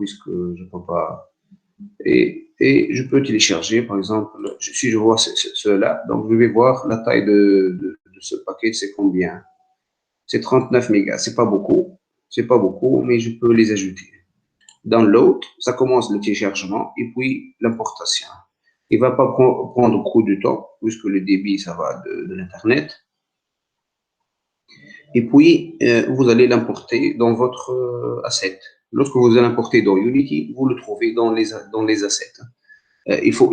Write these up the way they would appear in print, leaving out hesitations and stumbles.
puisque je ne peux pas. Et je peux télécharger, par exemple, si je vois cela, donc je vais voir la taille de ce paquet, c'est combien? C'est 39 mégas, c'est pas beaucoup, mais je peux les ajouter. Download, ça commence le téléchargement et puis l'importation. Il ne va pas prendre beaucoup de temps, puisque le débit, ça va de l'Internet. Et puis, vous allez l'importer dans votre asset. Lorsque vous allez l'importer dans Unity, vous le trouvez dans les assets. Il faut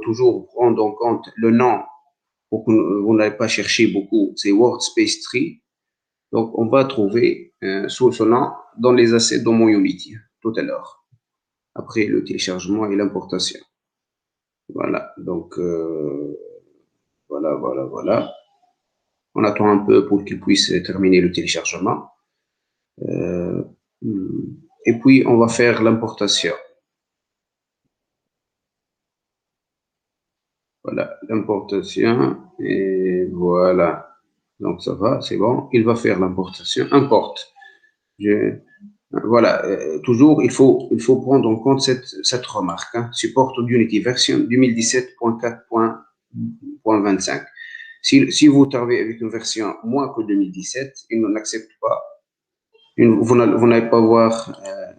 toujours prendre en compte le nom pour que vous n'allez pas chercher beaucoup. C'est Workspace Tree. Donc, on va trouver sous ce nom dans les assets dans mon Unity tout à l'heure, après le téléchargement et l'importation. Voilà, donc voilà. On attend un peu pour qu'il puisse terminer le téléchargement. Et puis, on va faire l'importation. Voilà, l'importation. Et voilà. Donc, ça va, c'est bon. Il va faire l'importation. Importe. Voilà. Toujours, il faut prendre en compte cette remarque. Support Unity version 2017.4.25. Si vous travaillez avec une version moins que 2017, il n'accepte pas. Vous n'allez pas voir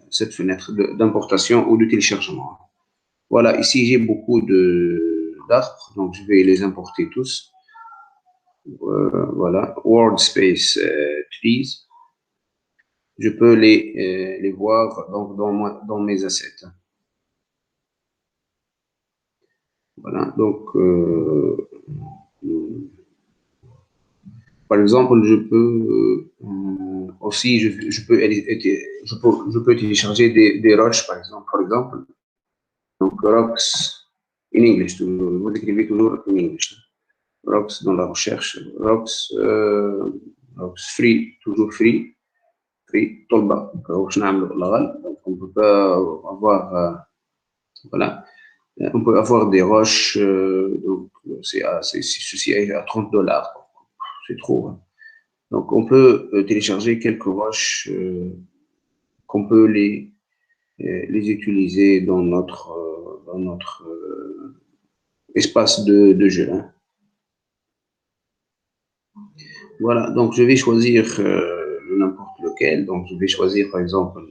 cette fenêtre d'importation ou de téléchargement. Voilà, ici j'ai beaucoup d'arbres, donc je vais les importer tous. Voilà, Workspace Trees. Je peux les voir donc dans mes assets. Voilà, donc par exemple, je peux aussi, je peux télécharger des roches, par exemple. Donc, rocks in English, vous écrivez toujours in English. Rocks dans la recherche, rocks free, toujours free, طلبة. Donc, on peut pas avoir, voilà. On peut avoir des roches, donc ceci est à $30. C'est trop. Donc, on peut télécharger quelques roches qu'on peut les utiliser dans notre espace de jeu. Voilà, donc je vais choisir n'importe lequel. Donc, je vais choisir, par exemple,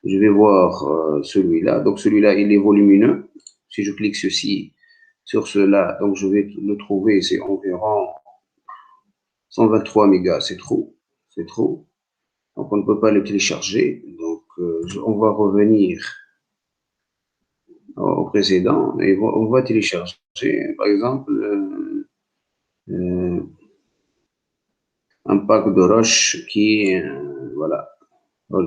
je vais voir celui-là. Donc, celui-là, il est volumineux. Si je clique sur cela, donc je vais le trouver, c'est environ 123 mégas, c'est trop. Donc, on ne peut pas le télécharger. Donc, on va revenir au précédent et on va télécharger, par exemple, un pack de roches qui, voilà,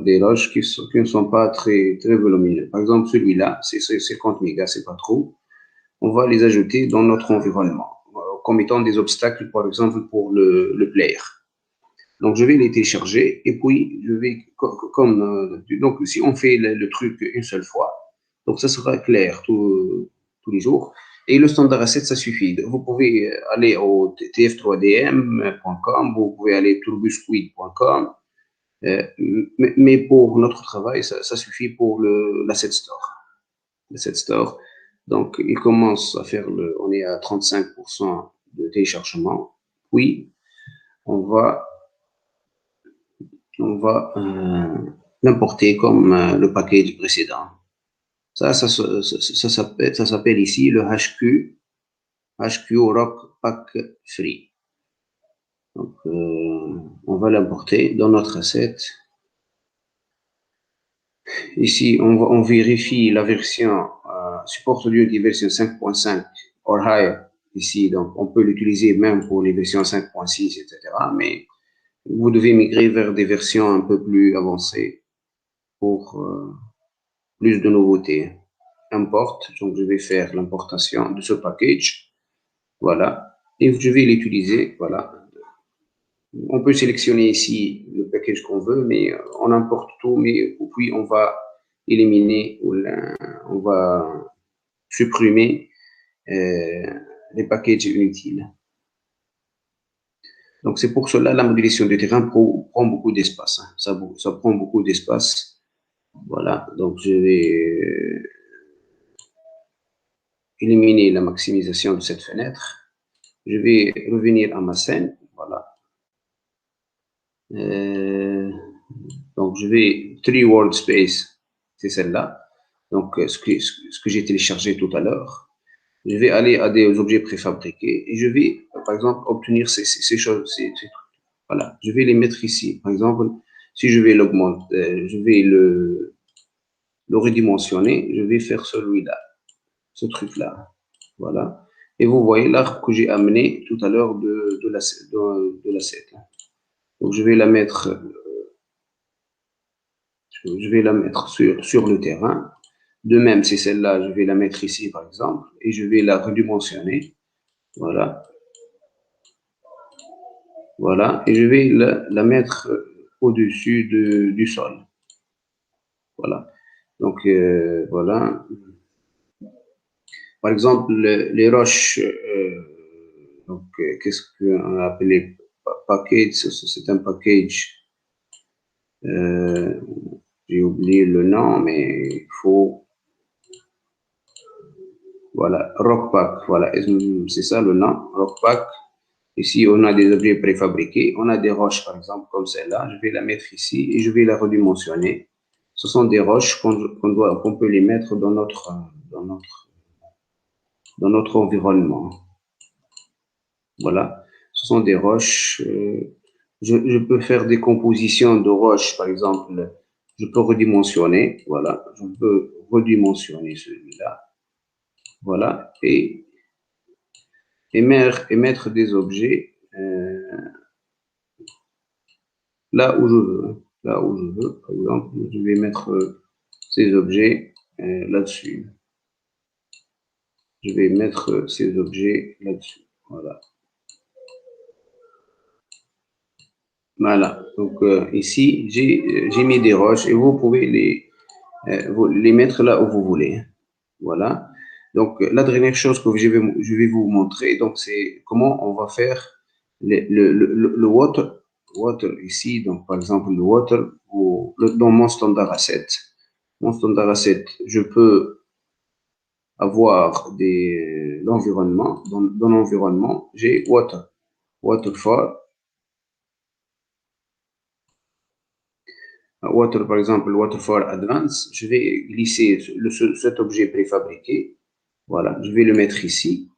des roches qui ne sont pas très volumineuses. Par exemple, celui-là, c'est 50 mégas, c'est pas trop. On va les ajouter dans notre environnement, comme étant des obstacles, par exemple, pour le player. Donc, je vais les télécharger et puis je vais, donc, si on fait le truc une seule fois, donc ça sera clair tous les jours. Et le standard asset, ça suffit. Vous pouvez aller au tf3dm.com, vous pouvez aller turbusquid.com, mais pour notre travail, ça suffit pour l'asset store. L'asset store. Donc, il commence à faire on est à 35% de téléchargement. Puis, on va l'importer comme le package précédent. Ça s'appelle ici le HQ Rock Pack Free. Donc, on va l'importer dans notre asset. Ici, on vérifie la version support Unity version 5.5 or higher. Ici, donc, on peut l'utiliser même pour les versions 5.6, etc. Mais vous devez migrer vers des versions un peu plus avancées pour plus de nouveautés. Importe, donc je vais faire l'importation de ce package. Voilà, et je vais l'utiliser. Voilà. On peut sélectionner ici le package qu'on veut, mais on importe tout, mais puis on va éliminer ou on va supprimer les packages inutiles. Donc, c'est pour cela la modélisation de terrain prend beaucoup d'espace. Ça prend beaucoup d'espace. Voilà, donc je vais éliminer la maximisation de cette fenêtre. Je vais revenir à ma scène, voilà. Donc je vais Tree Workspace, c'est celle-là. Donc ce que j'ai téléchargé tout à l'heure. Je vais aller à des objets préfabriqués et je vais, par exemple, obtenir ces choses. Voilà, je vais les mettre ici. Par exemple, si je vais l'augmenter, je vais le redimensionner, je vais faire celui-là, ce truc-là. Voilà. Et vous voyez l'arbre que j'ai amené tout à l'heure de la set. Donc je vais la mettre, sur le terrain. De même, c'est celle-là, je vais la mettre ici, par exemple, et je vais la redimensionner. Voilà. Voilà. Et je vais la mettre au-dessus du sol. Voilà. Donc, voilà. Par exemple, les roches, donc, qu'est-ce qu'on a appelé package? C'est un package. J'ai oublié le nom, mais il faut. Voilà, Rockpack. Voilà, c'est ça le nom, Rockpack. Ici, on a des objets préfabriqués. On a des roches, par exemple, comme celle-là. Je vais la mettre ici et je vais la redimensionner. Ce sont des roches qu'on peut les mettre dans notre environnement. Voilà. Ce sont des roches. Je peux faire des compositions de roches, par exemple. Je peux redimensionner. Voilà. Je peux redimensionner celui-là. Voilà. Et mettre des objets là où je veux. Là où je veux, par exemple, je vais mettre ces objets là-dessus. Je vais mettre ces objets là-dessus. Voilà. Voilà. Donc ici, j'ai mis des roches et vous pouvez les mettre là où vous voulez. Voilà. Donc la dernière chose que je vais vous montrer, donc c'est comment on va faire le water ici. Donc par exemple le water dans mon standard asset. Mon standard asset, je peux avoir l'environnement. Dans l'environnement, j'ai waterfall. Water, par exemple, waterfall advance. Je vais glisser cet objet préfabriqué. Voilà, je vais le mettre ici.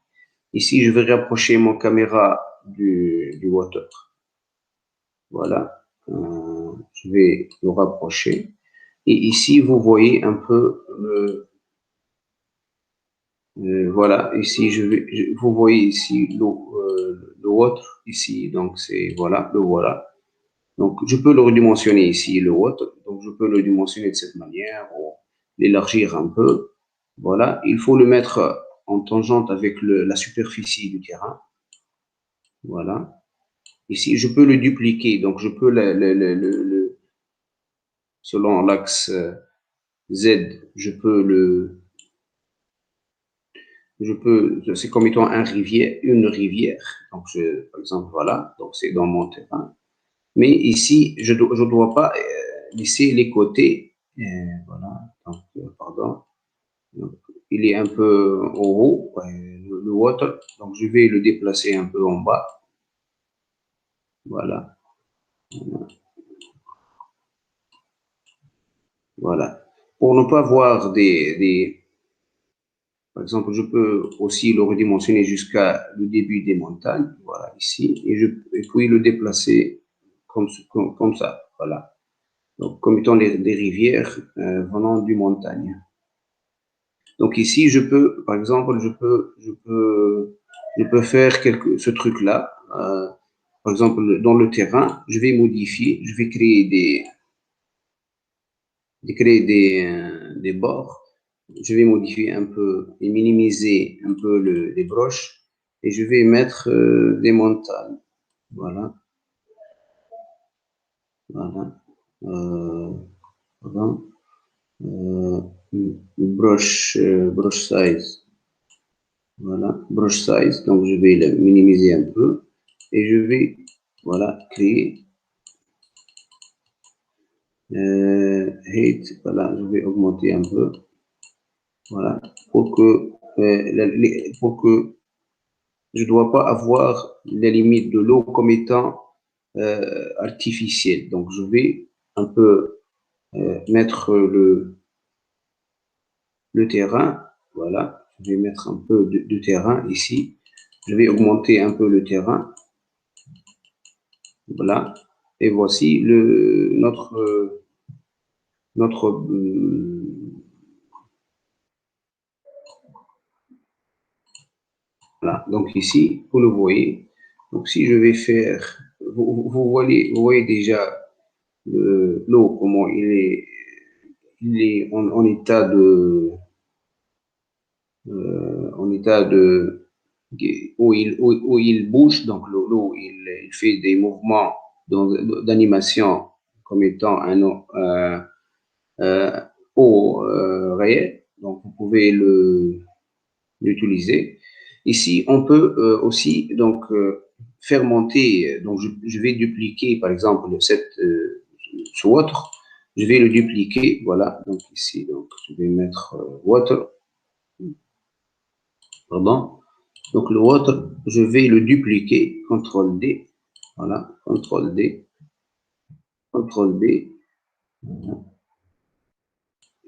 Ici, je vais rapprocher mon caméra du water. Voilà, je vais le rapprocher. Et ici, vous voyez un peu voilà, ici, vous voyez ici le water, ici, donc c'est, voilà, le voilà. Donc, je peux le redimensionner ici, le water, donc je peux le dimensionner de cette manière, ou l'élargir un peu. Voilà, il faut le mettre en tangente avec la superficie du terrain. Voilà. Ici, je peux le dupliquer, donc je peux, selon l'axe Z, c'est comme étant une rivière. Donc, par exemple, voilà, donc c'est dans mon terrain. Mais ici, je ne dois pas laisser les côtés. Voilà, donc, pardon. Donc, il est un peu en haut, le water. Donc, je vais le déplacer un peu en bas. Voilà. Voilà. Pour ne pas voir par exemple, je peux aussi le redimensionner jusqu'à le début des montagnes, voilà, ici, et puis le déplacer comme ça, voilà. Donc, comme étant des rivières venant du montagne. Donc ici, par exemple, je peux faire ce truc-là. Par exemple, dans le terrain, je vais modifier, je vais créer des bords. Je vais modifier un peu et minimiser un peu les broches et je vais mettre des montagnes. Voilà. Voilà. Pardon. Euh, brush size. Voilà. Brush size. Donc, je vais le minimiser un peu et je vais, voilà, créer height, voilà, je vais augmenter un peu, voilà, pour que je ne dois pas avoir les limites de l'eau comme étant artificielles. Donc, je vais un peu mettre le terrain, voilà, je vais mettre un peu de terrain ici, je vais augmenter un peu le terrain, voilà, et voici notre voilà. Donc ici, vous le voyez. Donc si je vais faire, vous voyez déjà l'eau, comment il est en état de, où il bouge. Donc l'eau, il fait des mouvements d'animation comme étant un eau réel. Donc vous pouvez l'utiliser. Ici, on peut aussi donc faire monter. Donc, je vais dupliquer, par exemple, ce water. Je vais le dupliquer. Voilà. Donc ici, donc je vais mettre water. Pardon. Donc le water, je vais le dupliquer. CTRL D. Voilà. CTRL D. CTRL D.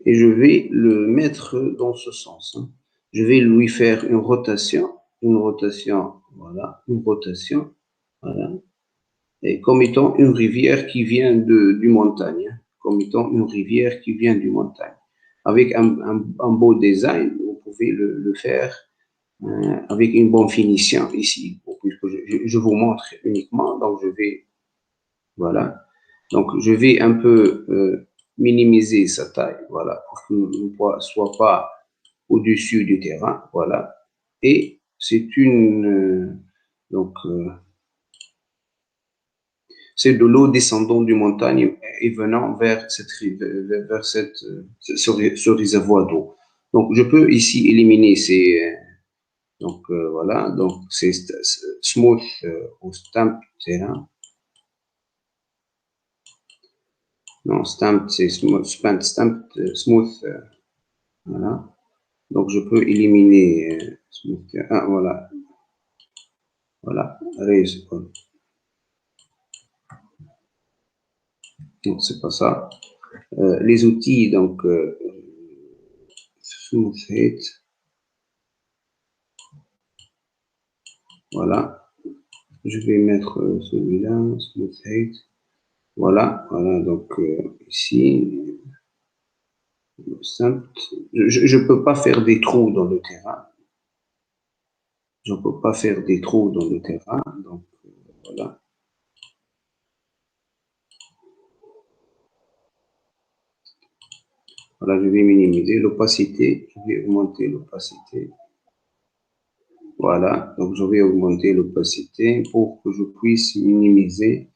Et je vais le mettre dans ce sens. Hein. Je vais lui faire une rotation, voilà, une rotation, voilà, et comme étant une rivière qui vient du montagne, hein, comme étant une rivière qui vient du montagne. Avec un beau design, vous pouvez le faire avec une bonne finition ici, puisque je vous montre uniquement, donc je vais, voilà, donc je vais un peu minimiser sa taille, voilà, pour qu'il ne soit pas au-dessus du terrain, voilà. Et c'est donc c'est de l'eau descendant du montagne et venant vers ce réservoir d'eau. Donc je peux ici éliminer ces donc voilà, donc c'est smooth ou stamp terrain. Non, stamp c'est smooth, voilà. Donc je peux éliminer smooth terrain. Ah, voilà, voilà, raise on. Non, c'est pas ça. Les outils, donc, smooth height, voilà. Je vais mettre celui-là, smooth height. Voilà, voilà, donc ici, simple. Je ne peux pas faire des trous dans le terrain. Je ne peux pas faire des trous dans le terrain, donc voilà. Voilà, je vais minimiser l'opacité, je vais augmenter l'opacité. Voilà, donc je vais augmenter l'opacité pour que je puisse minimiser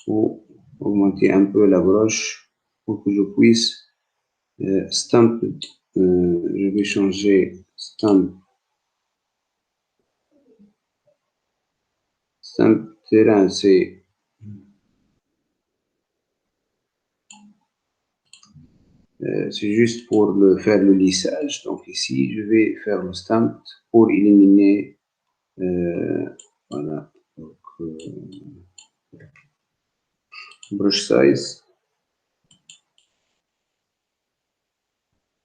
ou augmenter un peu la broche pour que je puisse stamp. Je vais changer stamp terrain, c'est juste pour faire le lissage. Donc ici, je vais faire le stamp pour éliminer. Voilà. Donc, brush size.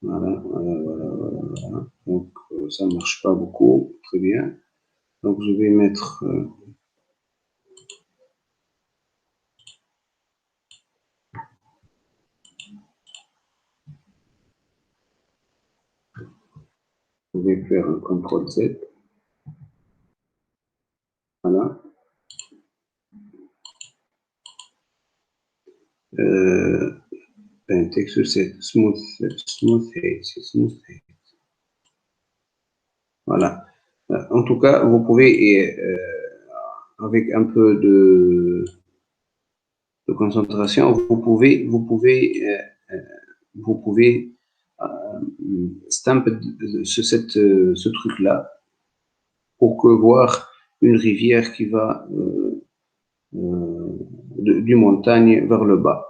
Voilà, voilà, voilà, voilà, voilà. Donc ça ne marche pas beaucoup. Très bien. Donc je vais mettre. Je vais faire un CTRL Z. Voilà. Un texte, c'est smooth height. Voilà. En tout cas, vous pouvez, avec un peu de concentration, vous pouvez stamp ce truc-là pour que voir une rivière qui va du montagne vers le bas.